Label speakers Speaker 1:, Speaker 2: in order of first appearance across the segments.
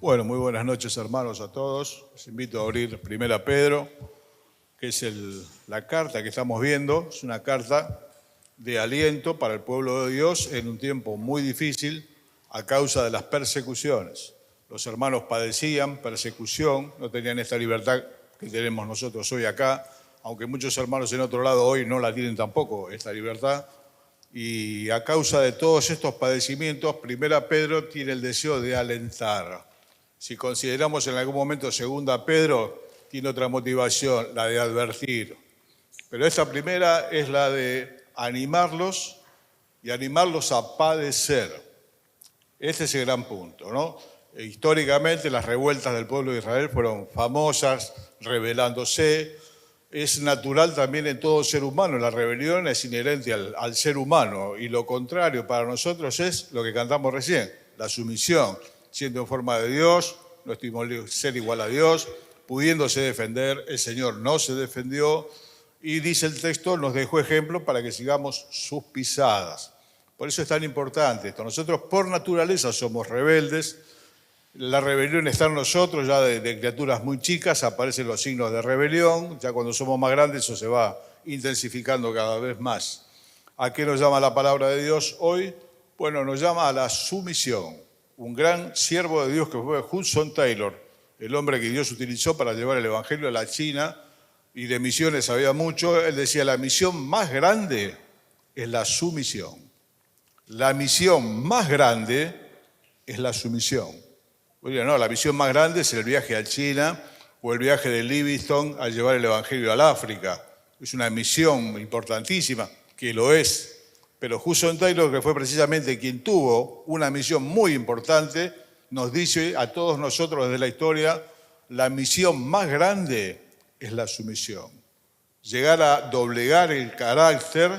Speaker 1: Bueno, muy buenas noches, hermanos, a todos. Les invito a abrir 1 Pedro, que es la carta que estamos viendo. Es una carta de aliento para el pueblo de Dios en un tiempo muy difícil a causa de las persecuciones. Los hermanos padecían persecución, no tenían esta libertad que tenemos nosotros hoy acá, aunque muchos hermanos en otro lado hoy no la tienen tampoco, esta libertad. Y a causa de todos estos padecimientos, 1 Pedro tiene el deseo de alentar. Si consideramos en algún momento 2 Pedro, tiene otra motivación, la de advertir. Pero esta primera es la de animarlos y animarlos a padecer. Este es el gran punto, ¿no? Históricamente las revueltas del pueblo de Israel fueron famosas, rebelándose. Es natural también en todo ser humano, la rebelión es inherente al ser humano y lo contrario para nosotros es lo que cantamos recién, la sumisión. Siendo en forma de Dios, no estimamos ser igual a Dios, pudiéndose defender, el Señor no se defendió y dice el texto, nos dejó ejemplo para que sigamos sus pisadas. Por eso es tan importante esto. Nosotros por naturaleza somos rebeldes, la rebelión está en nosotros, ya de criaturas muy chicas aparecen los signos de rebelión, ya cuando somos más grandes eso se va intensificando cada vez más. ¿A qué nos llama la palabra de Dios hoy? Bueno, nos llama a la sumisión. Un gran siervo de Dios que fue Hudson Taylor, el hombre que Dios utilizó para llevar el Evangelio a la China, y de misiones había mucho, él decía, la misión más grande es la sumisión. La misión más grande es la sumisión. Oye, no, la misión más grande es el viaje a China o el viaje de Livingstone a llevar el Evangelio al África. Es una misión importantísima, que lo es. Pero Hudson Taylor, que fue precisamente quien tuvo una misión muy importante, nos dice a todos nosotros desde la historia, la misión más grande es la sumisión. Llegar a doblegar el carácter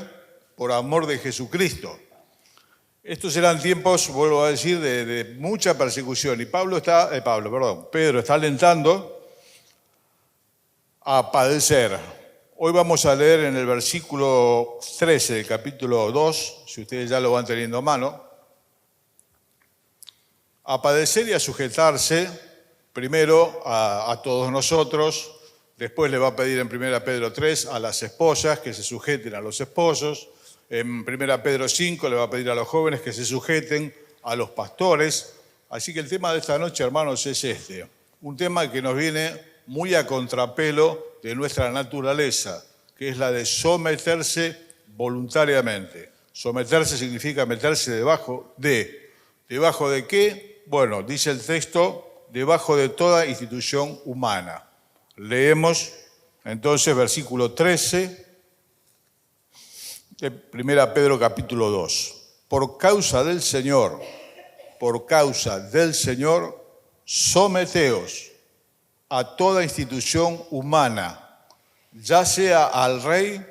Speaker 1: por amor de Jesucristo. Estos eran tiempos, vuelvo a decir, de mucha persecución. Y Pedro está alentando a padecer. Hoy vamos a leer en el versículo 13 del capítulo 2, si ustedes ya lo van teniendo a mano, a padecer y a sujetarse, primero a todos nosotros, después le va a pedir en 1 Pedro 3 a las esposas que se sujeten a los esposos, en 1 Pedro 5 le va a pedir a los jóvenes que se sujeten a los pastores. Así que el tema de esta noche, hermanos, es este, un tema que nos viene muy a contrapelo de nuestra naturaleza, que es la de someterse voluntariamente. Someterse significa meterse debajo de. ¿Debajo de qué? Bueno, dice el texto, debajo de toda institución humana. Leemos entonces versículo 13 de 1 Pedro capítulo 2. Por causa del Señor, someteos a toda institución humana, ya sea al rey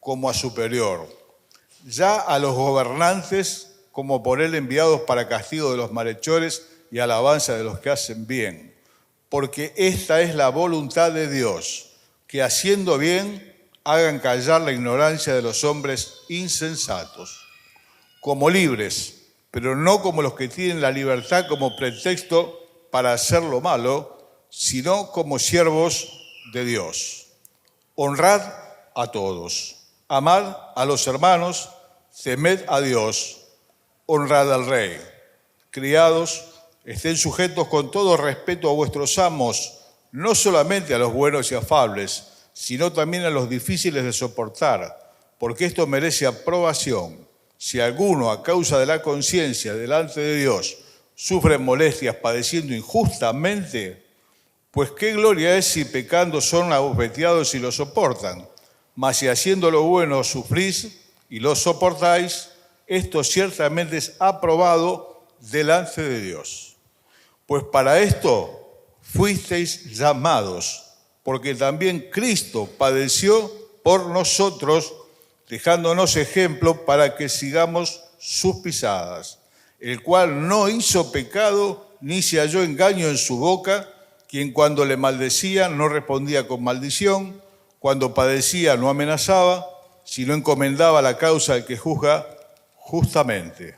Speaker 1: como a superior, ya a los gobernantes como por él enviados para castigo de los malhechores y alabanza de los que hacen bien. Porque esta es la voluntad de Dios, que haciendo bien hagan callar la ignorancia de los hombres insensatos, como libres, pero no como los que tienen la libertad como pretexto para hacer lo malo, sino como siervos de Dios. Honrad a todos, amad a los hermanos, temed a Dios, honrad al rey. Criados, estén sujetos con todo respeto a vuestros amos, no solamente a los buenos y afables, sino también a los difíciles de soportar, porque esto merece aprobación. Si alguno, a causa de la conciencia delante de Dios, sufre molestias padeciendo injustamente, pues qué gloria es si pecando son abofeteados y lo soportan. Mas si haciendo lo bueno sufrís y lo soportáis, esto ciertamente es aprobado delante de Dios. Pues para esto fuisteis llamados, porque también Cristo padeció por nosotros, dejándonos ejemplo para que sigamos sus pisadas, el cual no hizo pecado ni se halló engaño en su boca, quien cuando le maldecían no respondía con maldición, cuando padecía no amenazaba, sino encomendaba la causa al que juzga justamente.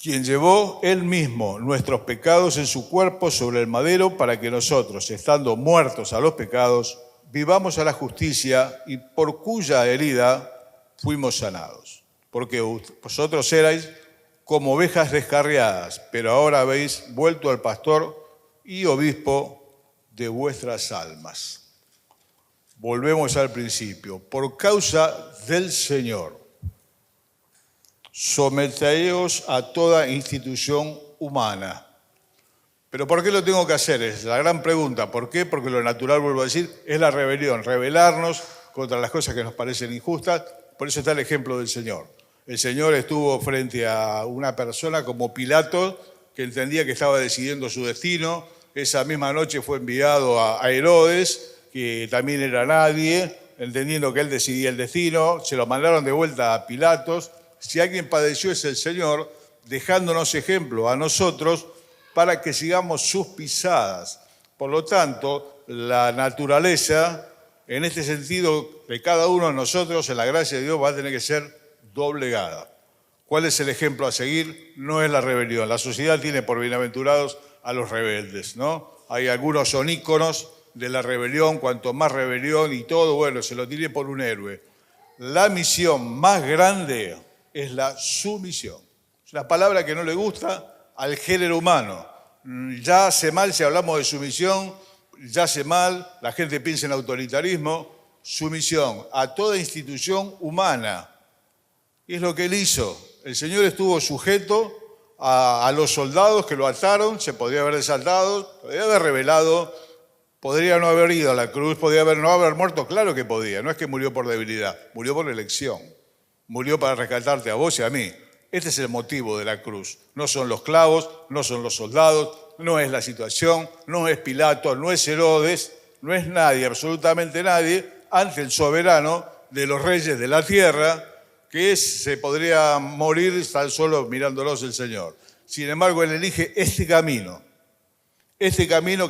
Speaker 1: quien llevó él mismo nuestros pecados en su cuerpo sobre el madero para que nosotros, estando muertos a los pecados, vivamos a la justicia y por cuya herida fuimos sanados. Porque vosotros erais como ovejas descarriadas, pero ahora habéis vuelto al pastor y obispo de vuestras almas. Volvemos al principio. Por causa del Señor, someteos a toda institución humana. ¿Pero por qué lo tengo que hacer? Es la gran pregunta. ¿Por qué? Porque lo natural, vuelvo a decir, es la rebelión, rebelarnos contra las cosas que nos parecen injustas. Por eso está el ejemplo del Señor. El Señor estuvo frente a una persona como Pilato, que entendía que estaba decidiendo su destino. Esa misma noche fue enviado a Herodes, que también era nadie, entendiendo que él decidía el destino. Se lo mandaron de vuelta a Pilatos. Si alguien padeció es el Señor, dejándonos ejemplo a nosotros para que sigamos sus pisadas. Por lo tanto, la naturaleza, en este sentido, de cada uno de nosotros, en la gracia de Dios, va a tener que ser doblegada. ¿Cuál es el ejemplo a seguir? No es la rebelión. La sociedad tiene por bienaventurados a los rebeldes, ¿no? Hay algunos son íconos de la rebelión, cuanto más rebelión y todo, bueno, se lo tiene por un héroe. La misión más grande es la sumisión. Es una palabra que no le gusta al género humano. Ya hace mal si hablamos de sumisión, ya hace mal, la gente piensa en autoritarismo. Sumisión a toda institución humana. Y es lo que él hizo. El Señor estuvo sujeto a los soldados que lo ataron, se podría haber desatado, podría haber rebelado, podría no haber ido a la cruz, podría no haber muerto, claro que podía. No es que murió por debilidad, murió por elección. Murió para rescatarte a vos y a mí. Este es el motivo de la cruz. No son los clavos, no son los soldados, no es la situación, no es Pilato, no es Herodes, no es nadie, absolutamente nadie, ante el soberano de los reyes de la tierra, que se podría morir tan solo mirándolos el Señor. Sin embargo, él elige este camino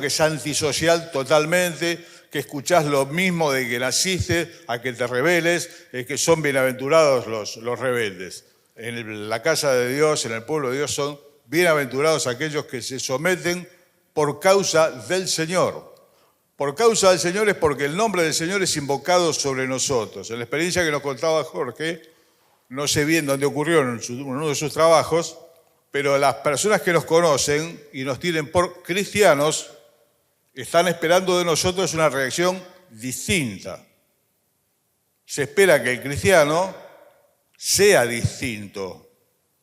Speaker 1: que es antisocial totalmente, que escuchás lo mismo de que naciste a que te rebeles, que son bienaventurados los rebeldes. En la casa de Dios, en el pueblo de Dios, son bienaventurados aquellos que se someten por causa del Señor. Por causa del Señor es porque el nombre del Señor es invocado sobre nosotros. En la experiencia que nos contaba Jorge, no sé bien dónde ocurrió en uno de sus trabajos, pero las personas que nos conocen y nos tienen por cristianos están esperando de nosotros una reacción distinta. Se espera que el cristiano sea distinto.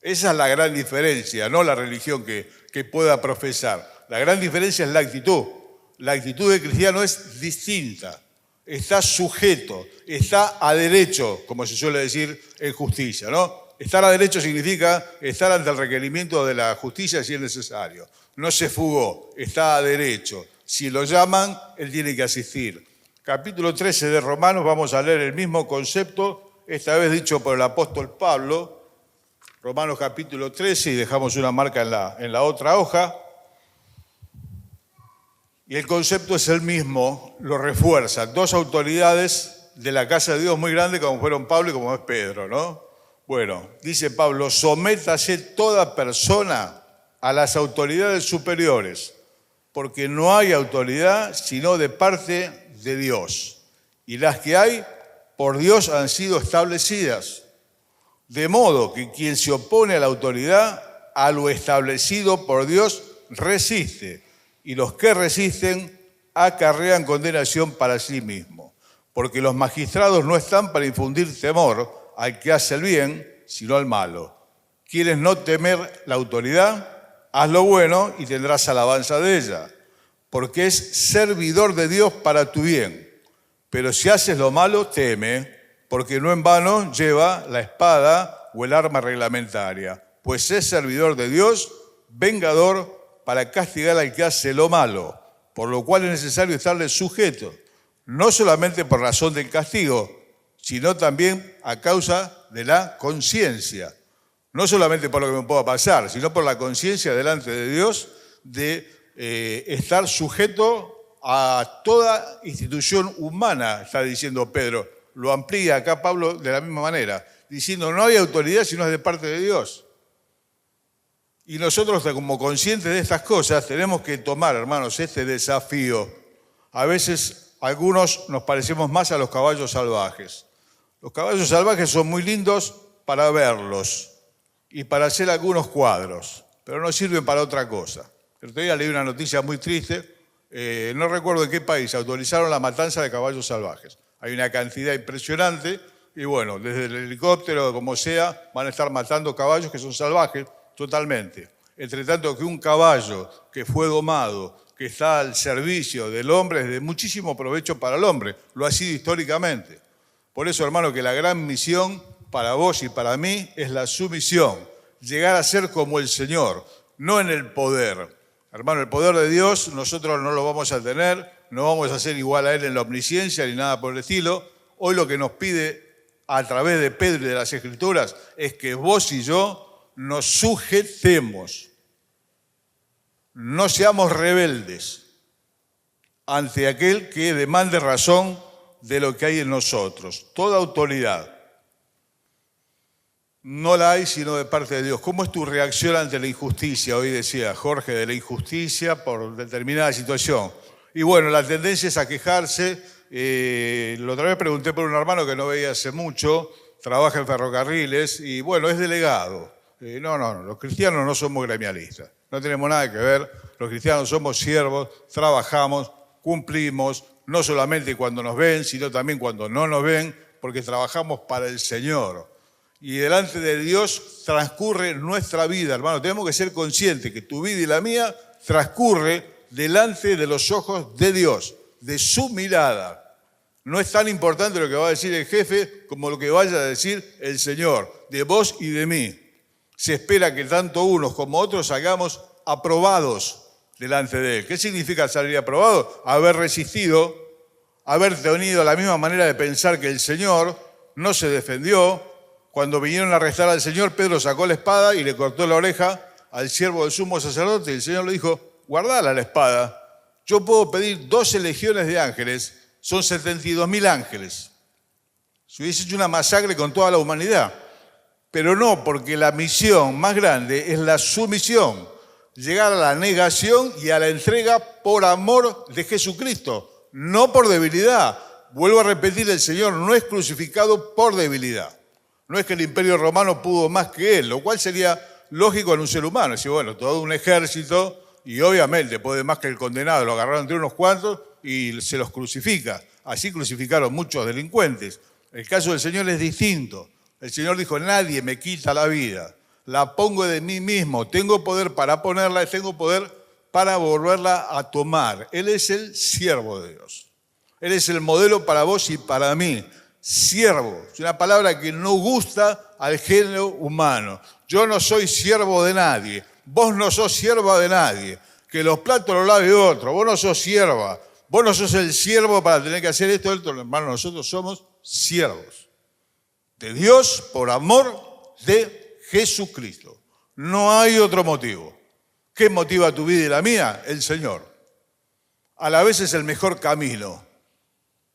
Speaker 1: Esa es la gran diferencia, no la religión que pueda profesar. La gran diferencia es la actitud. La actitud del cristiano es distinta. Está sujeto, está a derecho, como se suele decir en justicia, ¿no? Estar a derecho significa estar ante el requerimiento de la justicia si es necesario. No se fugó, está a derecho. Si lo llaman, él tiene que asistir. Capítulo 13 de Romanos, vamos a leer el mismo concepto, esta vez dicho por el apóstol Pablo. Romanos capítulo 13, y dejamos una marca en la otra hoja. Y el concepto es el mismo, lo refuerza. Dos autoridades de la casa de Dios muy grandes como fueron Pablo y como es Pedro, ¿no? Bueno, dice Pablo, sométase toda persona a las autoridades superiores, porque no hay autoridad sino de parte de Dios. Y las que hay, por Dios han sido establecidas. De modo que quien se opone a la autoridad, a lo establecido por Dios, resiste. Y los que resisten acarrean condenación para sí mismos. Porque los magistrados no están para infundir temor al que hace el bien, sino al malo. ¿Quieres no temer la autoridad? Haz lo bueno y tendrás alabanza de ella, porque es servidor de Dios para tu bien. Pero si haces lo malo, teme, porque no en vano lleva la espada o el arma reglamentaria, pues es servidor de Dios, vengador para castigar al que hace lo malo, por lo cual es necesario estarle sujeto, no solamente por razón del castigo, sino también a causa de la conciencia. No solamente por lo que me pueda pasar, sino por la conciencia delante de Dios de estar sujeto a toda institución humana, está diciendo Pedro. Lo amplía acá Pablo de la misma manera, diciendo no hay autoridad si no es de parte de Dios. Y nosotros, como conscientes de estas cosas, tenemos que tomar, hermanos, este desafío. A veces algunos nos parecemos más a los caballos salvajes. Los caballos salvajes son muy lindos para verlos y para hacer algunos cuadros, pero no sirven para otra cosa. El otro día leí una noticia muy triste, no recuerdo en qué país, autorizaron la matanza de caballos salvajes. Hay una cantidad impresionante y bueno, desde el helicóptero, como sea, van a estar matando caballos que son salvajes totalmente. Entre tanto que un caballo que fue domado, que está al servicio del hombre, es de muchísimo provecho para el hombre. Lo ha sido históricamente. Por eso, hermano, que la gran misión para vos y para mí es la sumisión. Llegar a ser como el Señor, no en el poder. Hermano, el poder de Dios nosotros no lo vamos a tener, no vamos a ser igual a Él en la omnisciencia ni nada por el estilo. Hoy lo que nos pide a través de Pedro y de las Escrituras es que vos y yo nos sujetemos. No seamos rebeldes ante aquel que demande razón de lo que hay en nosotros. Toda autoridad no la hay sino de parte de Dios. ¿Cómo es tu reacción ante la injusticia? Hoy decía Jorge de la injusticia por determinada situación. Y bueno, la tendencia es a quejarse. La otra vez pregunté por un hermano que no veía hace mucho, trabaja en ferrocarriles y bueno, es delegado. No, los cristianos no somos gremialistas. No tenemos nada que ver. Los cristianos somos siervos, trabajamos, cumplimos, no solamente cuando nos ven, sino también cuando no nos ven, porque trabajamos para el Señor. Y delante de Dios transcurre nuestra vida, hermano. Tenemos que ser conscientes que tu vida y la mía transcurre delante de los ojos de Dios, de su mirada. No es tan importante lo que va a decir el jefe como lo que vaya a decir el Señor, de vos y de mí. Se espera que tanto unos como otros salgamos aprobados delante de Él. ¿Qué significa salir aprobado? Haber resistido, haber tenido la misma manera de pensar que el Señor, no se defendió. Cuando vinieron a arrestar al Señor, Pedro sacó la espada y le cortó la oreja al siervo del sumo sacerdote. Y el Señor le dijo, guardala la espada. Yo puedo pedir 12 legiones de ángeles, son 72.000 ángeles. Si hubiese hecho una masacre con toda la humanidad. Pero no, porque la misión más grande es la sumisión, llegar a la negación y a la entrega por amor de Jesucristo, no por debilidad. Vuelvo a repetir, el Señor no es crucificado por debilidad. No es que el Imperio Romano pudo más que Él, lo cual sería lógico en un ser humano. Es decir, bueno, todo un ejército y obviamente puede más que el condenado, lo agarraron entre unos cuantos y se los crucifica. Así crucificaron muchos delincuentes. El caso del Señor es distinto. El Señor dijo, nadie me quita la vida, la pongo de mí mismo, tengo poder para ponerla y tengo poder para volverla a tomar. Él es el siervo de Dios. Él es el modelo para vos y para mí. Siervo, es una palabra que no gusta al género humano. Yo no soy siervo de nadie, vos no sos sierva de nadie. Que los platos los lave otro, vos no sos sierva, vos no sos el siervo para tener que hacer esto, hermano, nosotros somos siervos de Dios por amor de Jesucristo. No hay otro motivo. ¿Qué motiva tu vida y la mía? El Señor. A la vez es el mejor camino,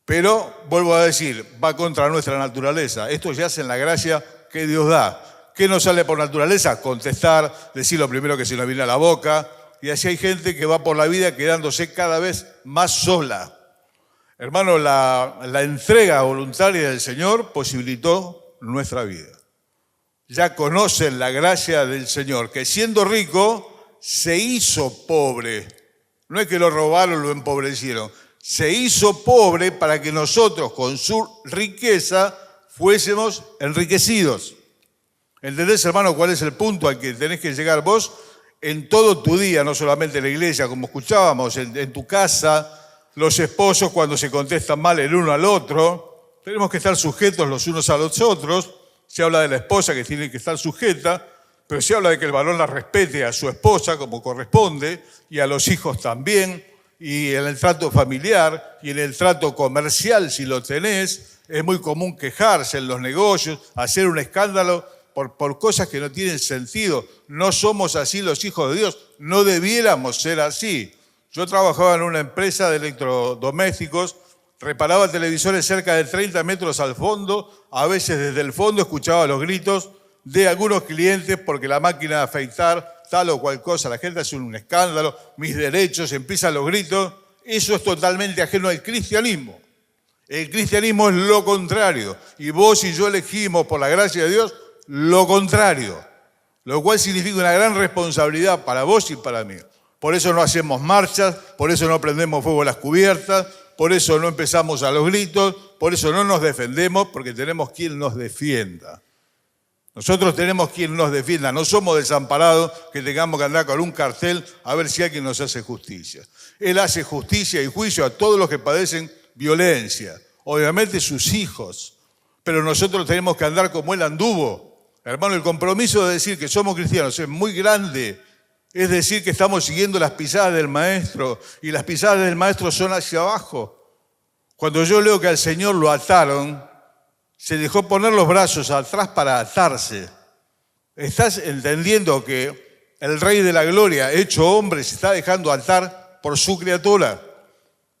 Speaker 1: pero vuelvo a decir, va contra nuestra naturaleza. Esto ya es en la gracia que Dios da. ¿Qué nos sale por naturaleza? Contestar, decir lo primero que se nos viene a la boca. Y así hay gente que va por la vida quedándose cada vez más sola. Hermano, la entrega voluntaria del Señor posibilitó nuestra vida. Ya conocen la gracia del Señor, que siendo rico se hizo pobre. No es que lo robaron, lo empobrecieron. Se hizo pobre para que nosotros con su riqueza fuésemos enriquecidos. ¿Entendés, hermano, cuál es el punto al que tenés que llegar vos? En todo tu día, no solamente en la iglesia, como escuchábamos, en tu casa. Los esposos cuando se contestan mal el uno al otro, tenemos que estar sujetos los unos a los otros. Se habla de la esposa que tiene que estar sujeta, pero se habla de que el varón la respete a su esposa como corresponde y a los hijos también, y en el trato familiar y en el trato comercial si lo tenés. Es muy común quejarse en los negocios, hacer un escándalo por cosas que no tienen sentido. No somos así los hijos de Dios, no debiéramos ser así. Yo trabajaba en una empresa de electrodomésticos, reparaba televisores cerca de 30 metros al fondo, a veces desde el fondo escuchaba los gritos de algunos clientes porque la máquina de afeitar, tal o cual cosa, la gente hace un escándalo, mis derechos, empiezan los gritos. Eso es totalmente ajeno al cristianismo. El cristianismo es lo contrario. Y vos y yo elegimos, por la gracia de Dios, lo contrario. Lo cual significa una gran responsabilidad para vos y para mí. Por eso no hacemos marchas, por eso no prendemos fuego a las cubiertas, por eso no empezamos a los gritos, por eso no nos defendemos, porque tenemos quien nos defienda. Nosotros tenemos quien nos defienda, no somos desamparados que tengamos que andar con un cartel a ver si alguien nos hace justicia. Él hace justicia y juicio a todos los que padecen violencia, obviamente sus hijos, pero nosotros tenemos que andar como Él anduvo. Hermano, el compromiso de decir que somos cristianos es muy grande, es decir que estamos siguiendo las pisadas del Maestro, y las pisadas del Maestro son hacia abajo. Cuando yo leo que al Señor lo ataron, se dejó poner los brazos atrás para atarse. ¿Estás entendiendo que el Rey de la Gloria, hecho hombre, se está dejando atar por su criatura?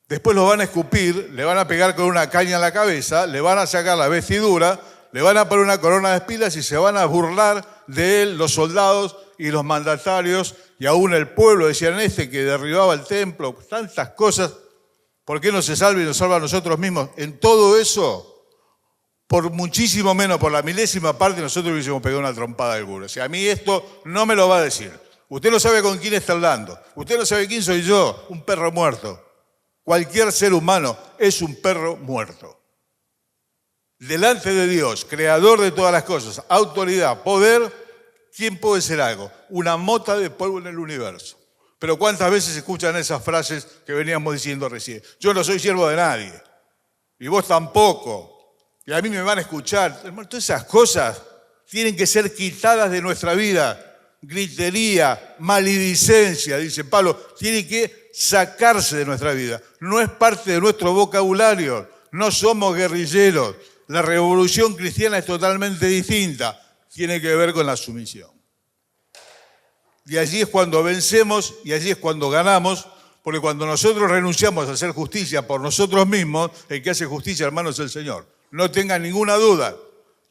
Speaker 1: Después lo van a escupir, le van a pegar con una caña en la cabeza, le van a sacar la vestidura, le van a poner una corona de espinas y se van a burlar de él los soldados y los mandatarios y aún el pueblo. Decían que derribaba el templo, tantas cosas. ¿Por qué no se salva y nos salva a nosotros mismos? En todo eso, por muchísimo menos, por la milésima parte, nosotros hubiésemos pegado una trompada al gurú. O sea, a mí esto no me lo va a decir. Usted no sabe con quién está hablando. Usted no sabe quién soy yo, un perro muerto. Cualquier ser humano es un perro muerto. Delante de Dios, creador de todas las cosas, autoridad, poder, ¿quién puede ser algo? Una mota de polvo en el universo. Pero ¿cuántas veces escuchan esas frases que veníamos diciendo recién? Yo no soy siervo de nadie. Y vos tampoco. Y a mí me van a escuchar. Hermano, todas esas cosas tienen que ser quitadas de nuestra vida. Gritería, maledicencia, dice Pablo, tiene que sacarse de nuestra vida. No es parte de nuestro vocabulario. No somos guerrilleros. La revolución cristiana es totalmente distinta. Tiene que ver con la sumisión. Y allí es cuando vencemos y allí es cuando ganamos, porque cuando nosotros renunciamos a hacer justicia por nosotros mismos, el que hace justicia, hermano, es el Señor. No tengan ninguna duda.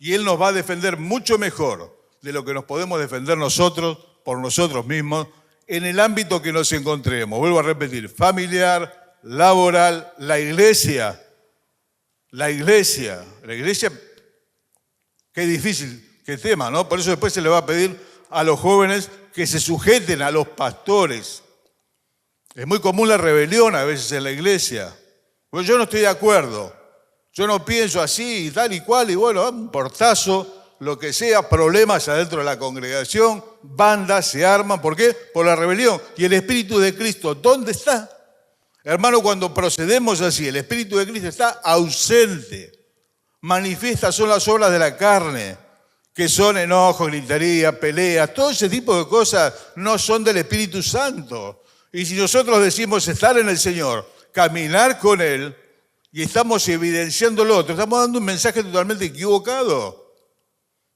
Speaker 1: Y Él nos va a defender mucho mejor de lo que nos podemos defender nosotros por nosotros mismos en el ámbito que nos encontremos. Vuelvo a repetir, familiar, laboral, la iglesia, qué difícil, qué tema, ¿no? Por eso después se le va a pedir a los jóvenes que se sujeten a los pastores. Es muy común la rebelión a veces en la iglesia. Pues yo no estoy de acuerdo, yo no pienso así y tal y cual, y bueno, un portazo, lo que sea, problemas adentro de la congregación, bandas se arman, ¿por qué? Por la rebelión. ¿Y el Espíritu de Cristo dónde está? Hermano, cuando procedemos así, el Espíritu de Cristo está ausente. Manifiestas son las obras de la carne, que son enojo, gritería, pelea, todo ese tipo de cosas no son del Espíritu Santo. Y si nosotros decimos estar en el Señor, caminar con Él, y estamos evidenciando lo otro, estamos dando un mensaje totalmente equivocado.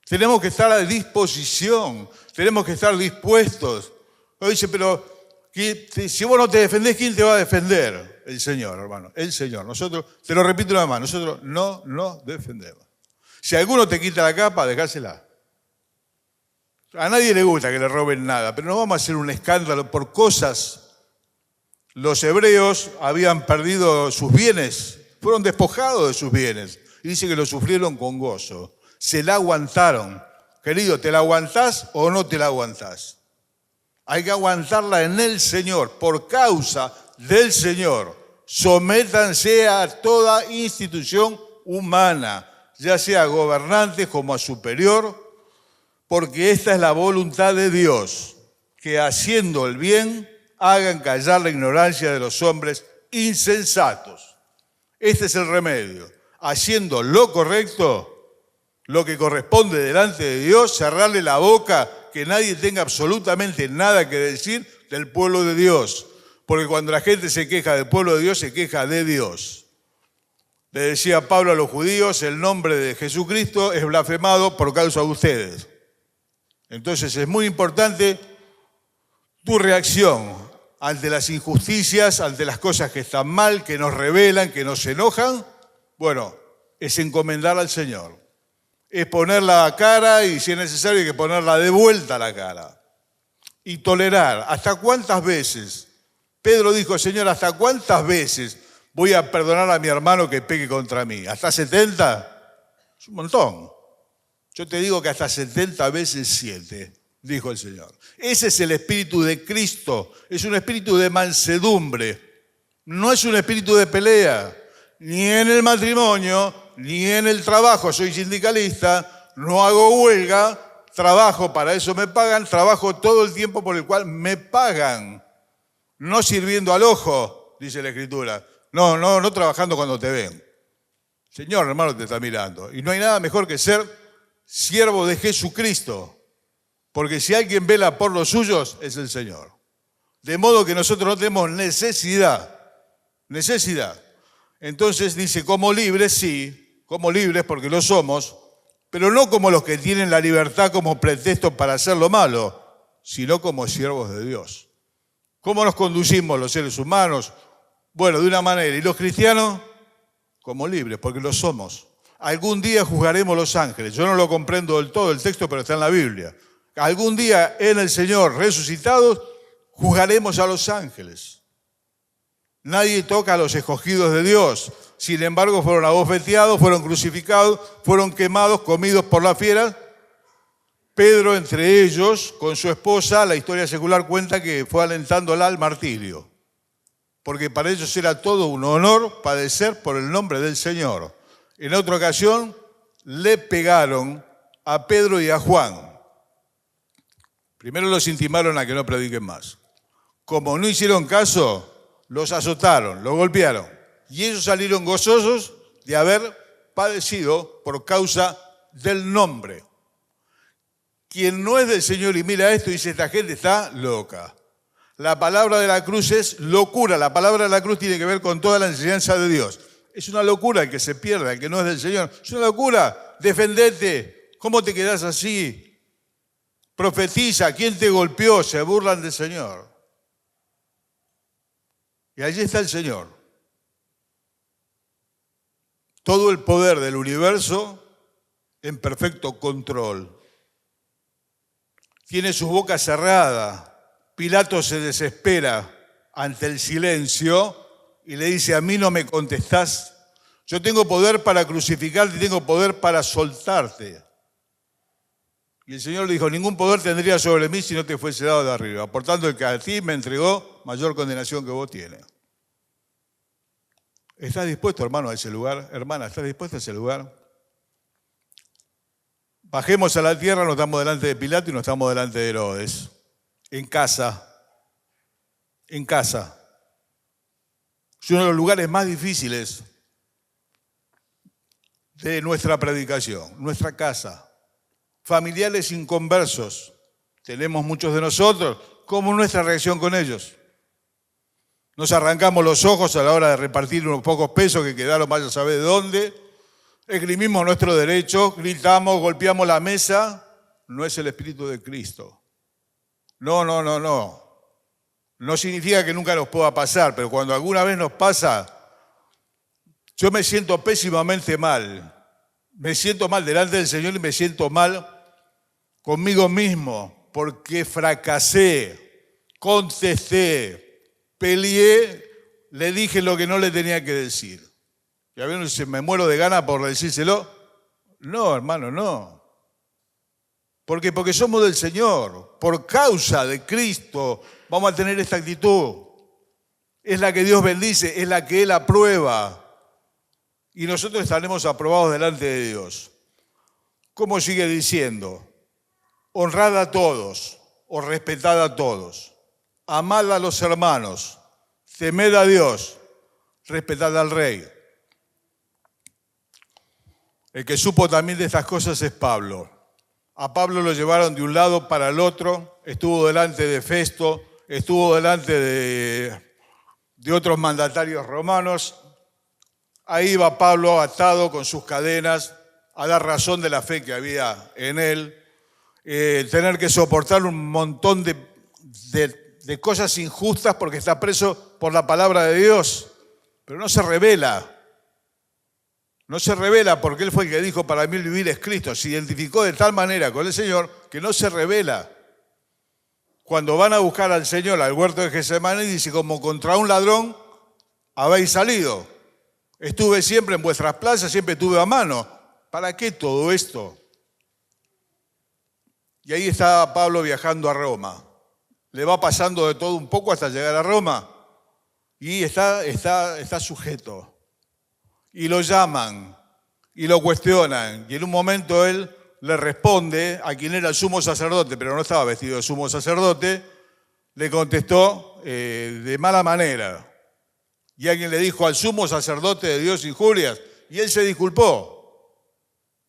Speaker 1: Tenemos que estar a disposición, tenemos que estar dispuestos. Uno dice, pero si vos no te defendés, ¿quién te va a defender? El Señor, hermano, el Señor. Nosotros, te lo repito una vez más, nosotros no nos defendemos. Si alguno te quita la capa, dejásela. A nadie le gusta que le roben nada, pero no vamos a hacer un escándalo por cosas. Los hebreos habían perdido sus bienes, fueron despojados de sus bienes. Y dice que lo sufrieron con gozo. Se la aguantaron. Querido, ¿te la aguantás o no te la aguantás? Hay que aguantarla en el Señor, por causa del Señor. Sométanse a toda institución humana, ya sea a gobernantes como a superior, porque esta es la voluntad de Dios, que haciendo el bien hagan callar la ignorancia de los hombres insensatos. Este es el remedio. Haciendo lo correcto, lo que corresponde delante de Dios, cerrarle la boca, que nadie tenga absolutamente nada que decir del pueblo de Dios. Porque cuando la gente se queja del pueblo de Dios, se queja de Dios. Le decía Pablo a los judíos, el nombre de Jesucristo es blasfemado por causa de ustedes. Entonces es muy importante tu reacción ante las injusticias, ante las cosas que están mal, que nos rebelan, que nos enojan. Bueno, es encomendar al Señor. Es poner la cara y si es necesario hay que ponerla de vuelta a la cara. Y tolerar. ¿Hasta cuántas veces? Pedro dijo, Señor, ¿hasta cuántas veces voy a perdonar a mi hermano que peque contra mí? ¿Hasta 70? Es un montón. Yo te digo que hasta 70 veces 7, dijo el Señor. Ese es el espíritu de Cristo. Es un espíritu de mansedumbre. No es un espíritu de pelea. Ni en el matrimonio, ni en el trabajo. Soy sindicalista, no hago huelga, trabajo, para eso me pagan, trabajo todo el tiempo por el cual me pagan. No sirviendo al ojo, dice la Escritura. No trabajando cuando te ven. Señor, hermano, te está mirando. Y no hay nada mejor que ser siervo de Jesucristo. Porque si alguien vela por los suyos, es el Señor. De modo que nosotros no tenemos necesidad. Entonces dice, como libres, sí, como libres porque lo somos, pero no como los que tienen la libertad como pretexto para hacer lo malo, sino como siervos de Dios. ¿Cómo nos conducimos los seres humanos? Bueno, de una manera. ¿Y los cristianos? Como libres, porque lo somos. Algún día juzgaremos los ángeles. Yo no lo comprendo del todo el texto, pero está en la Biblia. Algún día en el Señor resucitados juzgaremos a los ángeles. Nadie toca a los escogidos de Dios. Sin embargo, fueron abofeteados, fueron crucificados, fueron quemados, comidos por las fieras. Pedro, entre ellos, con su esposa, la historia secular cuenta que fue alentándola al martirio. Porque para ellos era todo un honor padecer por el nombre del Señor. En otra ocasión, le pegaron a Pedro y a Juan. Primero los intimaron a que no prediquen más. Como no hicieron caso, los azotaron, los golpearon. Y ellos salieron gozosos de haber padecido por causa del nombre. Quien no es del Señor y mira esto y dice, esta gente está loca. La palabra de la cruz es locura. La palabra de la cruz tiene que ver con toda la enseñanza de Dios. Es una locura el que se pierda, el que no es del Señor. Es una locura. Defendete. ¿Cómo te quedás así? Profetiza. ¿Quién te golpeó? Se burlan del Señor. Y allí está el Señor. Todo el poder del universo en perfecto control. Tiene su boca cerrada. Pilato se desespera ante el silencio y le dice, a mí no me contestás. Yo tengo poder para crucificarte y tengo poder para soltarte. Y el Señor le dijo, ningún poder tendría sobre mí si no te fuese dado de arriba. Por tanto, el que a ti me entregó, mayor condenación que vos tienes. ¿Estás dispuesto, hermano, a ese lugar? Hermana, ¿estás dispuesto a ese lugar? Bajemos a la tierra, no estamos delante de Pilato y no estamos delante de Herodes. En casa. Es uno de los lugares más difíciles de nuestra predicación, nuestra casa. Familiares inconversos, tenemos muchos de nosotros. ¿Cómo es nuestra reacción con ellos? Nos arrancamos los ojos a la hora de repartir unos pocos pesos que quedaron, vaya a saber de dónde. Esgrimimos nuestro derecho, gritamos, golpeamos la mesa. No es el Espíritu de Cristo. No. No significa que nunca nos pueda pasar, pero cuando alguna vez nos pasa, yo me siento pésimamente mal. Me siento mal delante del Señor y me siento mal conmigo mismo, porque fracasé, contesté, peleé, le dije lo que no le tenía que decir. Y a veces me muero de ganas por decírselo. No, hermano, no. ¿Por qué? Porque somos del Señor. Por causa de Cristo vamos a tener esta actitud. Es la que Dios bendice, es la que Él aprueba. Y nosotros estaremos aprobados delante de Dios. ¿Cómo sigue diciendo? Honrad a todos o respetad a todos. Amad a los hermanos. Temed a Dios. Respetad al Rey. El que supo también de estas cosas es Pablo. A Pablo lo llevaron de un lado para el otro. Estuvo delante de Festo. Estuvo delante de otros mandatarios romanos. Ahí iba Pablo atado con sus cadenas a dar razón de la fe que había en él. Tener que soportar un montón de cosas injustas porque está preso por la palabra de Dios. Pero no se rebela. No se revela porque Él fue el que dijo, para mí el vivir es Cristo. Se identificó de tal manera con el Señor que no se revela. Cuando van a buscar al Señor al huerto de Getsemaní, dice, como contra un ladrón habéis salido. Estuve siempre en vuestras plazas, siempre estuve a mano. ¿Para qué todo esto? Y ahí está Pablo viajando a Roma. Le va pasando de todo un poco hasta llegar a Roma. Y está sujeto. Y lo llaman y lo cuestionan. Y en un momento él le responde a quien era el sumo sacerdote, pero no estaba vestido de sumo sacerdote, le contestó de mala manera. Y alguien le dijo al sumo sacerdote de Dios injurias, y él se disculpó.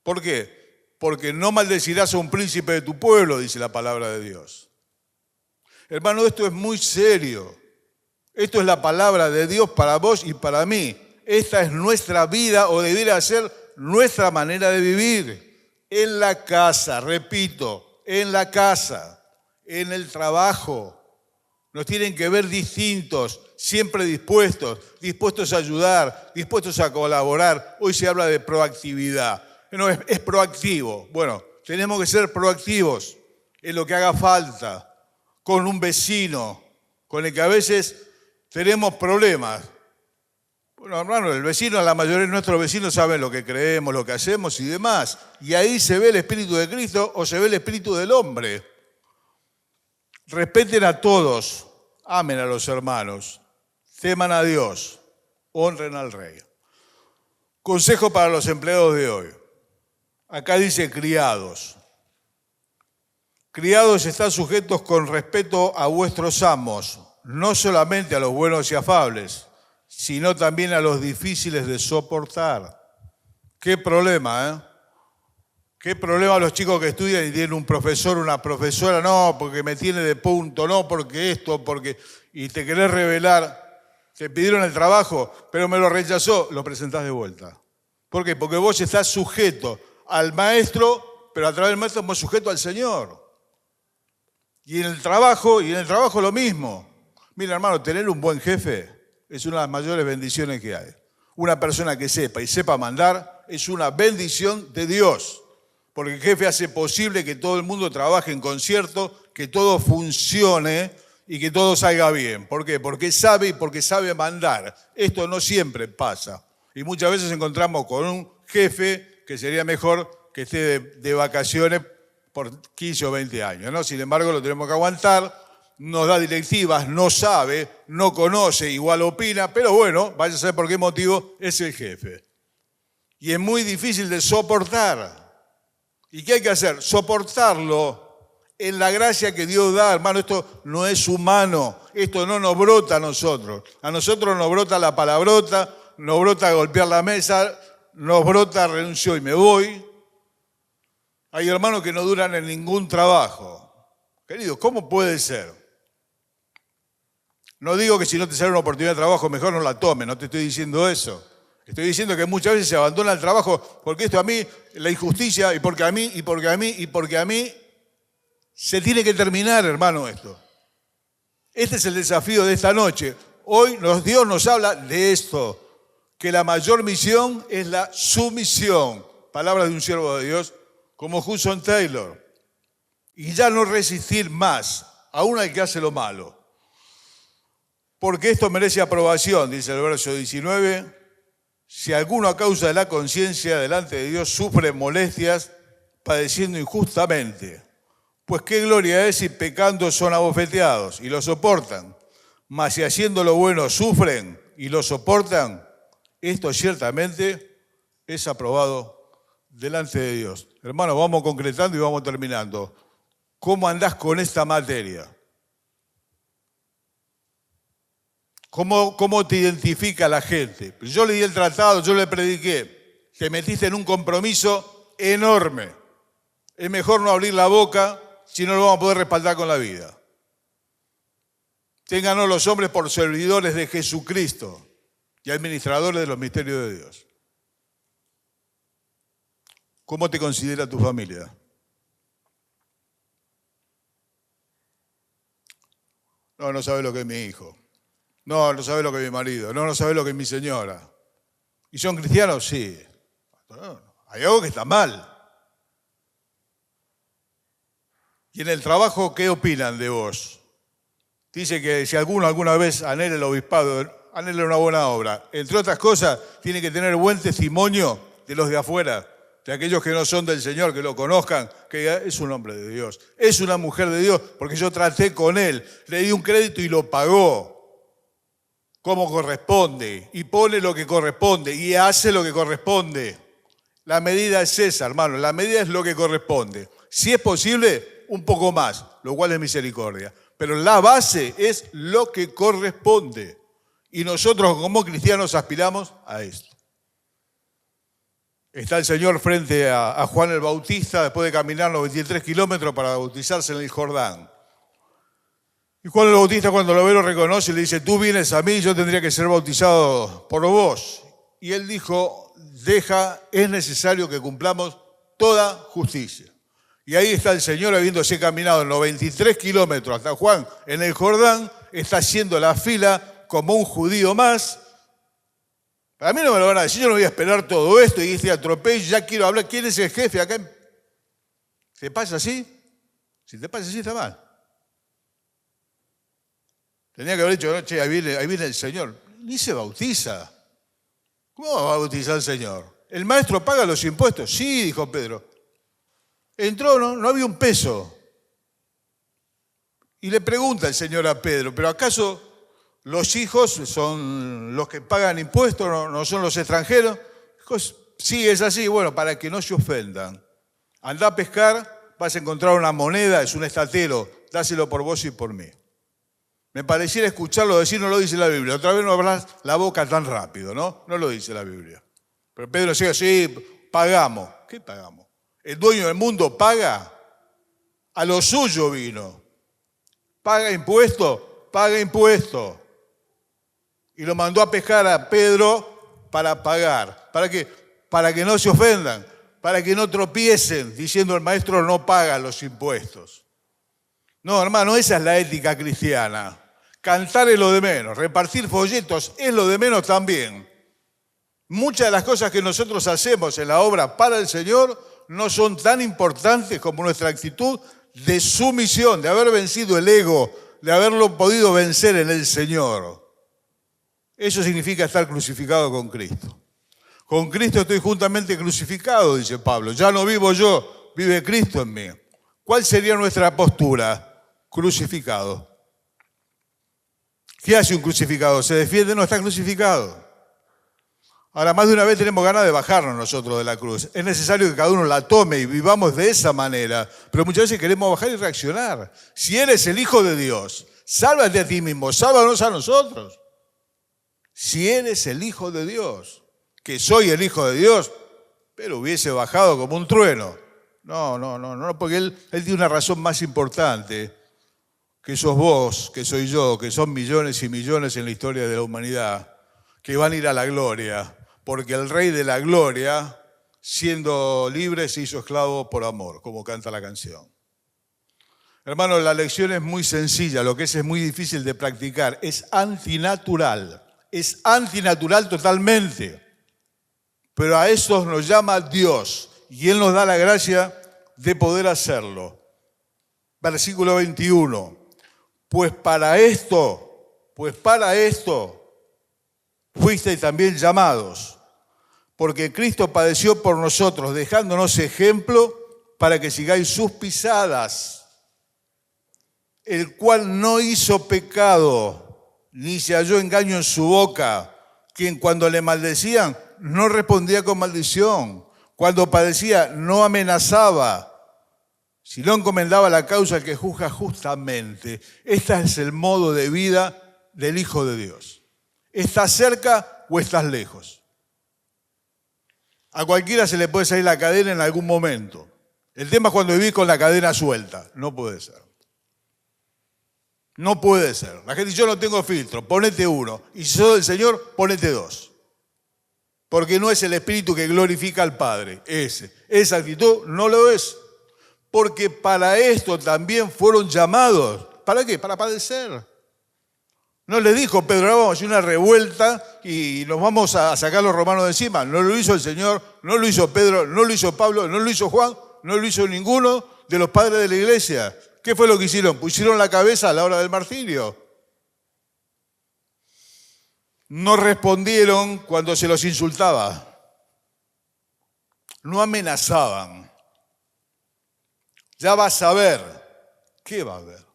Speaker 1: ¿Por qué? Porque no maldecirás a un príncipe de tu pueblo, dice la palabra de Dios. Hermano, esto es muy serio. Esto es la palabra de Dios para vos y para mí. Esta es nuestra vida, o debiera ser nuestra manera de vivir. En la casa, repito, en la casa, en el trabajo. Nos tienen que ver distintos, siempre dispuestos a ayudar, dispuestos a colaborar. Hoy se habla de proactividad. No, es proactivo. Bueno, tenemos que ser proactivos en lo que haga falta, con un vecino, con el que a veces tenemos problemas. Bueno, hermano, el vecino, la mayoría de nuestros vecinos saben lo que creemos, lo que hacemos y demás. Y ahí se ve el Espíritu de Cristo o se ve el Espíritu del hombre. Respeten a todos, amen a los hermanos, teman a Dios, honren al Rey. Consejo para los empleados de hoy. Acá dice criados. Criados, están sujetos con respeto a vuestros amos, no solamente a los buenos y afables, sino también a los difíciles de soportar. Qué problema, ¿eh? Qué problema los chicos que estudian y tienen un profesor, una profesora, no, porque me tiene de punto, no, porque esto, porque... Y te querés revelar, te pidieron el trabajo, pero me lo rechazó, lo presentás de vuelta. ¿Por qué? Porque vos estás sujeto al maestro, pero a través del maestro somos sujetos al Señor. Y en el trabajo lo mismo. Mira, hermano, tener un buen jefe es una de las mayores bendiciones que hay. Una persona que sepa y sepa mandar es una bendición de Dios. Porque el jefe hace posible que todo el mundo trabaje en concierto, que todo funcione y que todo salga bien. ¿Por qué? Porque sabe y porque sabe mandar. Esto no siempre pasa. Y muchas veces encontramos con un jefe que sería mejor que esté de vacaciones por 15 o 20 años, ¿no? Sin embargo, lo tenemos que aguantar. Nos da directivas, no sabe, no conoce, igual opina, pero bueno, vaya a saber por qué motivo es el jefe. Y es muy difícil de soportar. ¿Y qué hay que hacer? Soportarlo en la gracia que Dios da. Hermano, esto no es humano, esto no nos brota a nosotros. A nosotros nos brota la palabrota, nos brota golpear la mesa, nos brota renuncio y me voy. Hay hermanos que no duran en ningún trabajo. Queridos, ¿cómo puede ser? No digo que si no te sale una oportunidad de trabajo, mejor no la tomes, no te estoy diciendo eso. Estoy diciendo que muchas veces se abandona el trabajo porque esto a mí, la injusticia, y porque a mí, y porque a mí, y porque a mí, se tiene que terminar, hermano, esto. Este es el desafío de esta noche. Hoy Dios nos habla de esto, que la mayor misión es la sumisión. Palabra de un siervo de Dios como Hudson Taylor. Y ya no resistir más, aún al que hace lo malo. Porque esto merece aprobación, dice el verso 19, si alguno a causa de la conciencia delante de Dios sufre molestias, padeciendo injustamente. Pues qué gloria es si pecando son abofeteados y lo soportan. Mas si haciendo lo bueno sufren y lo soportan, esto ciertamente es aprobado delante de Dios. Hermanos, vamos concretando y vamos terminando. ¿Cómo andás con esta materia? ¿Cómo te identifica la gente? Yo le di el tratado, yo le prediqué. Te metiste en un compromiso enorme. Es mejor no abrir la boca, si no lo vamos a poder respaldar con la vida. Ténganos los hombres por servidores de Jesucristo y administradores de los misterios de Dios. ¿Cómo te considera tu familia? No sabe lo que es mi hijo. No sabe lo que es mi marido. No sabe lo que es mi señora. ¿Y son cristianos? Sí. No, hay algo que está mal. Y en el trabajo, ¿qué opinan de vos? Dice que si alguno alguna vez anhela el obispado, anhela una buena obra. Entre otras cosas, tiene que tener buen testimonio de los de afuera, de aquellos que no son del Señor, que lo conozcan, que diga, es un hombre de Dios, es una mujer de Dios, porque yo traté con él, le di un crédito y lo pagó como corresponde, y pone lo que corresponde, y hace lo que corresponde. La medida es esa, hermano, la medida es lo que corresponde. Si es posible, un poco más, lo cual es misericordia. Pero la base es lo que corresponde. Y nosotros como cristianos aspiramos a esto. Está el Señor frente a Juan el Bautista después de caminar los 23 kilómetros para bautizarse en el Jordán. Y Juan el Bautista cuando lo ve lo reconoce y le dice, tú vienes a mí, yo tendría que ser bautizado por vos. Y él dijo, es necesario que cumplamos toda justicia. Y ahí está el Señor habiéndose caminado en los 23 kilómetros hasta Juan en el Jordán, está haciendo la fila como un judío más. A mí no me lo van a decir, yo no voy a esperar todo esto y este atropello, ya quiero hablar. ¿Quién es el jefe acá? ¿Te pasa así? Si te pasa así está mal. Tenía que haber dicho, no, che, ahí viene el Señor. Ni se bautiza. ¿Cómo va a bautizar el Señor? ¿El maestro paga los impuestos? Sí, dijo Pedro. Entró, no había un peso. Y le pregunta el Señor a Pedro, ¿pero acaso los hijos son los que pagan impuestos, no son los extranjeros? Dijo, sí, es así. Bueno, para que no se ofendan. Andá a pescar, vas a encontrar una moneda, es un estatero, dáselo por vos y por mí. Me pareciera escucharlo decir, no lo dice la Biblia. Otra vez no abras la boca tan rápido, ¿no? No lo dice la Biblia. Pero Pedro decía, sí, pagamos. ¿Qué pagamos? El dueño del mundo paga, a lo suyo vino. Paga impuesto. Y lo mandó a pescar a Pedro para pagar. ¿Para qué? Para que no se ofendan, para que no tropiecen diciendo el maestro no paga los impuestos. No, hermano, esa es la ética cristiana. Cantar es lo de menos, repartir folletos es lo de menos también. Muchas de las cosas que nosotros hacemos en la obra para el Señor no son tan importantes como nuestra actitud de sumisión, de haber vencido el ego, de haberlo podido vencer en el Señor. Eso significa estar crucificado con Cristo. Con Cristo estoy juntamente crucificado, dice Pablo. Ya no vivo yo, vive Cristo en mí. ¿Cuál sería nuestra postura? Crucificado. ¿Qué hace un crucificado? ¿Se defiende? No, está crucificado. Ahora, más de una vez tenemos ganas de bajarnos nosotros de la cruz. Es necesario que cada uno la tome y vivamos de esa manera. Pero muchas veces queremos bajar y reaccionar. Si eres el Hijo de Dios, sálvate a ti mismo, sálvanos a nosotros. Si eres el Hijo de Dios, que soy el Hijo de Dios, pero hubiese bajado como un trueno. No, porque él tiene una razón más importante, que sos vos, que soy yo, que son millones y millones en la historia de la humanidad, que van a ir a la gloria, porque el Rey de la Gloria, siendo libre, se hizo esclavo por amor, como canta la canción. Hermanos, la lección es muy sencilla, lo que es muy difícil de practicar, es antinatural totalmente, pero a eso nos llama Dios y Él nos da la gracia de poder hacerlo. Versículo 21, pues para esto fuisteis también llamados, porque Cristo padeció por nosotros, dejándonos ejemplo para que sigáis sus pisadas, el cual no hizo pecado, ni se halló engaño en su boca, quien cuando le maldecían no respondía con maldición, cuando padecía no amenazaba, sino encomendaba la causa al que juzga justamente. Este es el modo de vida del Hijo de Dios. ¿Estás cerca o estás lejos? A cualquiera se le puede salir la cadena en algún momento. El tema es cuando vivís con la cadena suelta. No puede ser. No puede ser. La gente dice, yo no tengo filtro, ponete uno. Y si sos del Señor, ponete dos. Porque no es el Espíritu que glorifica al Padre. Esa actitud no lo es. Porque para esto también fueron llamados. ¿Para qué? Para padecer. No le dijo Pedro, vamos a hacer una revuelta y nos vamos a sacar los romanos de encima. No lo hizo el Señor no lo hizo Pedro, no lo hizo Pablo, no lo hizo Juan, no lo hizo ninguno de los padres de la iglesia. ¿Qué fue lo que hicieron? Pusieron la cabeza a la hora del martirio. No respondieron cuando se los insultaba. No amenazaban. Ya vas a ver. ¿Qué va a ver?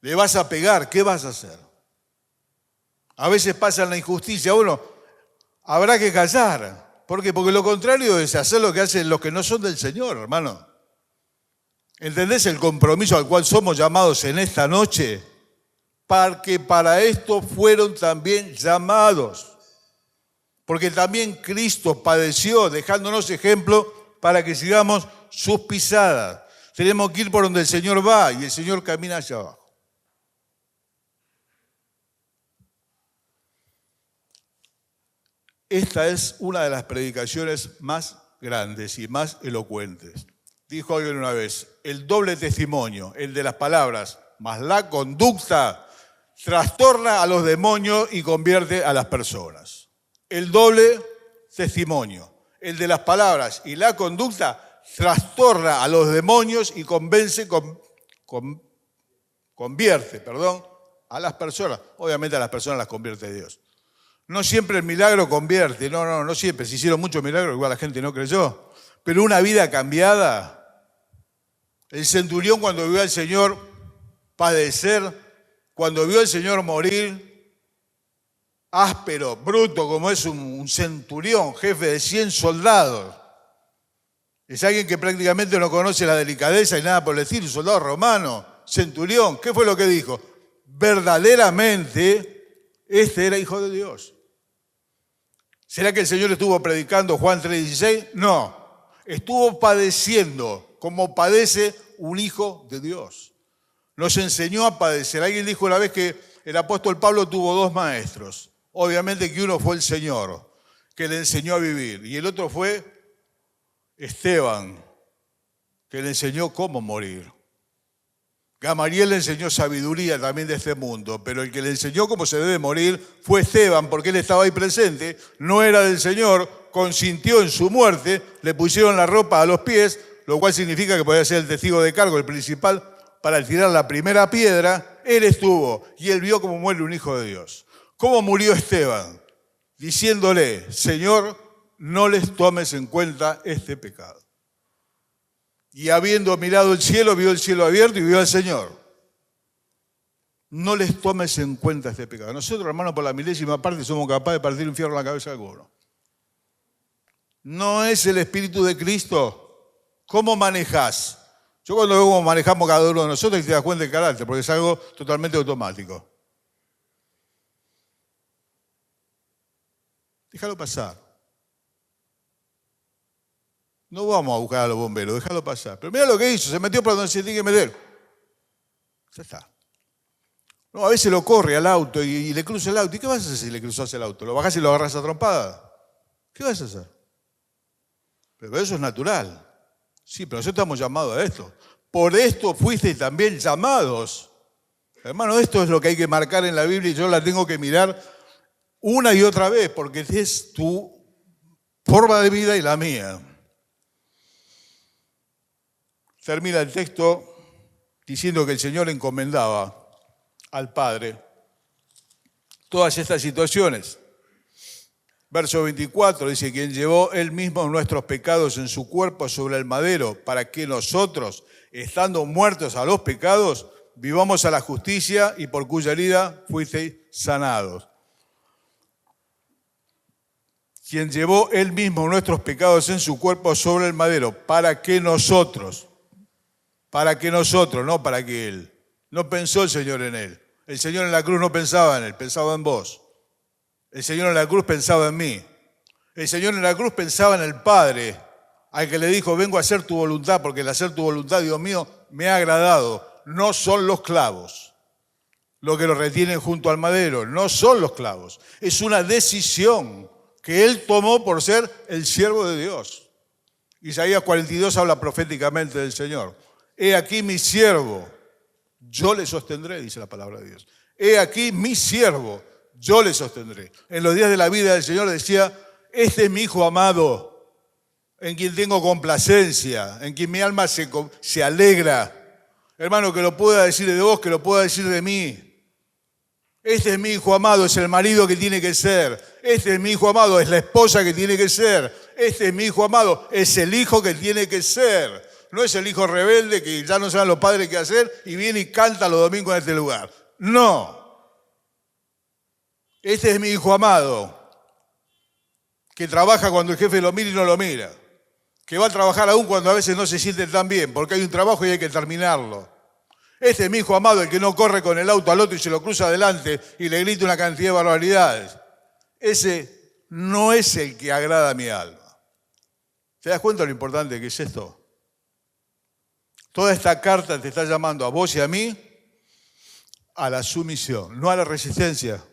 Speaker 1: ¿Le vas a pegar? ¿Qué vas a hacer? A veces pasa la injusticia. Bueno, habrá que callar. ¿Por qué? Porque lo contrario es hacer lo que hacen los que no son del Señor, hermano. ¿Entendés el compromiso al cual somos llamados en esta noche? Porque para esto fueron también llamados. Porque también Cristo padeció, dejándonos ejemplo para que sigamos sus pisadas. Tenemos que ir por donde el Señor va y el Señor camina hacia abajo. Esta es una de las predicaciones más grandes y más elocuentes. Dijo alguien una vez, el doble testimonio, el de las palabras, más la conducta, trastorna a los demonios y convierte a las personas. El doble testimonio, el de las palabras y la conducta, trastorna a los demonios y convierte a las personas. Obviamente a las personas las convierte Dios. No siempre el milagro convierte, no siempre. Se hicieron muchos milagros, igual la gente no creyó. Pero una vida cambiada. El centurión cuando vio al Señor padecer, cuando vio al Señor morir, áspero, bruto, como es un centurión, jefe de 100 soldados. Es alguien que prácticamente no conoce la delicadeza y nada por el estilo, un soldado romano, centurión. ¿Qué fue lo que dijo? Verdaderamente, este era hijo de Dios. ¿Será que el Señor estuvo predicando Juan 3:16? No, estuvo padeciendo como padece un hijo de Dios. Nos enseñó a padecer. Alguien dijo una vez que el apóstol Pablo tuvo 2 maestros. Obviamente que uno fue el Señor, que le enseñó a vivir. Y el otro fue Esteban, que le enseñó cómo morir. Gamaliel le enseñó sabiduría también de este mundo, pero el que le enseñó cómo se debe morir fue Esteban, porque él estaba ahí presente, no era del Señor, consintió en su muerte, le pusieron la ropa a los pies, lo cual significa que podía ser el testigo de cargo, el principal, para tirar la primera piedra. Él estuvo y él vio cómo muere un hijo de Dios. ¿Cómo murió Esteban? Diciéndole, Señor, no les tomes en cuenta este pecado. Y habiendo mirado el cielo, vio el cielo abierto y vio al Señor. No les tomes en cuenta este pecado. Nosotros, hermanos, por la milésima parte somos capaces de partir un fierro en la cabeza de alguno. ¿No es el Espíritu de Cristo? ¿Cómo manejás? Yo cuando veo cómo manejamos cada uno de nosotros, te das cuenta del carácter, porque es algo totalmente automático. Déjalo pasar. No vamos a buscar a los bomberos, déjalo pasar. Pero mira lo que hizo, se metió por donde se tiene que meter. Ya está. No, a veces lo corre al auto y le cruza el auto. ¿Y qué vas a hacer si le cruzas el auto? ¿Lo bajás y lo agarras a trompada? ¿Qué vas a hacer? Pero eso es natural. Sí, pero nosotros estamos llamados a esto. Por esto fuisteis también llamados. Hermano, esto es lo que hay que marcar en la Biblia y yo la tengo que mirar una y otra vez porque es tu forma de vida y la mía. Termina el texto diciendo que el Señor encomendaba al Padre todas estas situaciones. Verso 24 dice, quien llevó él mismo nuestros pecados en su cuerpo sobre el madero, para que nosotros, estando muertos a los pecados, vivamos a la justicia y por cuya herida fuisteis sanados. Quien llevó él mismo nuestros pecados en su cuerpo sobre el madero, para que nosotros, no para que él. No pensó el Señor en él. El Señor en la cruz no pensaba en él, pensaba en vos. El Señor en la cruz pensaba en mí. El Señor en la cruz pensaba en el Padre, al que le dijo, vengo a hacer tu voluntad, porque el hacer tu voluntad, Dios mío, me ha agradado. No son los clavos lo que lo retienen junto al madero, no son los clavos. Es una decisión que él tomó por ser el siervo de Dios. Isaías 42 habla proféticamente del Señor. He aquí mi siervo, yo le sostendré, dice la palabra de Dios. He aquí mi siervo, yo le sostendré. En los días de la vida del Señor decía, este es mi Hijo amado, en quien tengo complacencia, en quien mi alma se alegra. Hermano, que lo pueda decir de vos, que lo pueda decir de mí. Este es mi Hijo amado, es el marido que tiene que ser. Este es mi Hijo amado, es la esposa que tiene que ser. Este es mi Hijo amado, es el hijo que tiene que ser. No es el hijo rebelde que ya no saben los padres qué hacer y viene y canta los domingos en este lugar. No. Este es mi Hijo amado, que trabaja cuando el jefe lo mira y no lo mira. Que va a trabajar aún cuando a veces no se siente tan bien, porque hay un trabajo y hay que terminarlo. Este es mi Hijo amado, el que no corre con el auto al otro y se lo cruza adelante y le grita una cantidad de barbaridades. Ese no es el que agrada a mi alma. ¿Te das cuenta de lo importante que es esto? Toda esta carta te está llamando a vos y a mí a la sumisión, no a la resistencia.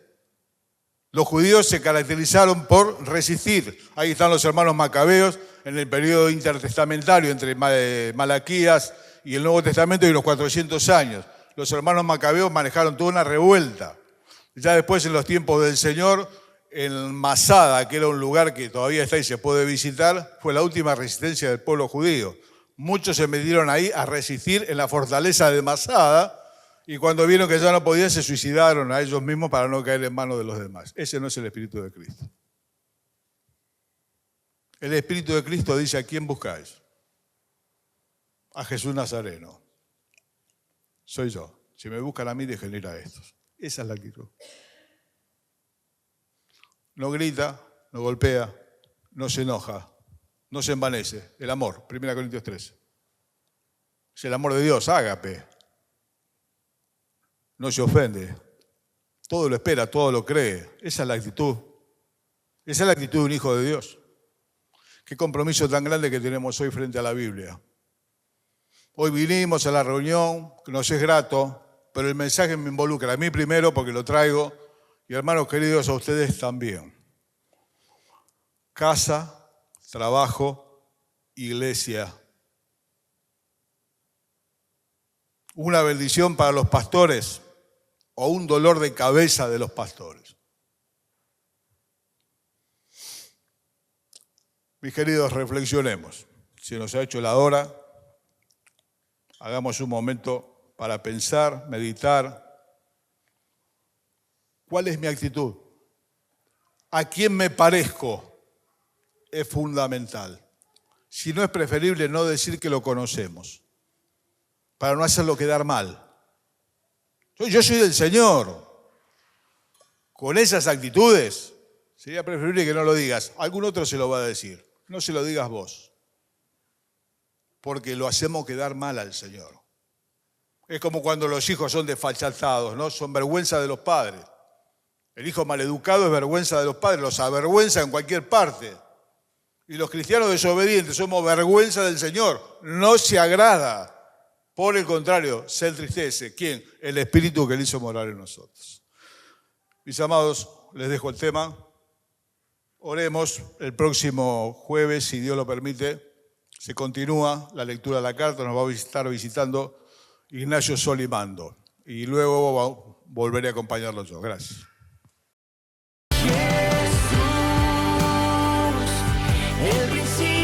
Speaker 1: Los judíos se caracterizaron por resistir. Ahí están los hermanos macabeos en el periodo intertestamentario entre Malaquías y el Nuevo Testamento y los 400 años. Los hermanos macabeos manejaron toda una revuelta. Ya después, en los tiempos del Señor, en Masada, que era un lugar que todavía está y se puede visitar, fue la última resistencia del pueblo judío. Muchos se metieron ahí a resistir en la fortaleza de Masada y cuando vieron que ya no podían, se suicidaron a ellos mismos para no caer en manos de los demás. Ese no es el Espíritu de Cristo. El Espíritu de Cristo dice: ¿a quién buscáis? A Jesús Nazareno. Soy yo. Si me buscan a mí, dejen ir a estos. Esa es la actitud. No grita, no golpea, no se enoja, no se envanece. El amor, 1 Corintios 13. Es el amor de Dios, ágape. No se ofende. Todo lo espera, todo lo cree. Esa es la actitud. Esa es la actitud de un hijo de Dios. Qué compromiso tan grande que tenemos hoy frente a la Biblia. Hoy vinimos a la reunión, que nos es grato, pero el mensaje me involucra a mí primero porque lo traigo, y hermanos queridos, a ustedes también. Casa, trabajo, iglesia. Una bendición para los pastores o un dolor de cabeza de los pastores. Mis queridos, reflexionemos. Se nos ha hecho la hora. Hagamos un momento para pensar, meditar. ¿Cuál es mi actitud? ¿A quién me parezco? Es fundamental. Si no, es preferible no decir que lo conocemos, para no hacerlo quedar mal. Yo soy del Señor. Con esas actitudes, sería preferible que no lo digas. Algún otro se lo va a decir. No se lo digas vos, porque lo hacemos quedar mal al Señor. Es como cuando los hijos son desfachatados, ¿no? Son vergüenza de los padres. El hijo maleducado es vergüenza de los padres, los avergüenza en cualquier parte. Y los cristianos desobedientes somos vergüenza del Señor. No se agrada. Por el contrario, se entristece. ¿Quién? El Espíritu que Él hizo morar en nosotros. Mis amados, les dejo el tema. Oremos. El próximo jueves, si Dios lo permite, se continúa la lectura de la carta. Nos va a estar visitando Ignacio Solimando. Y luego volveré a acompañarlo yo. Gracias.
Speaker 2: Jesús, el principio.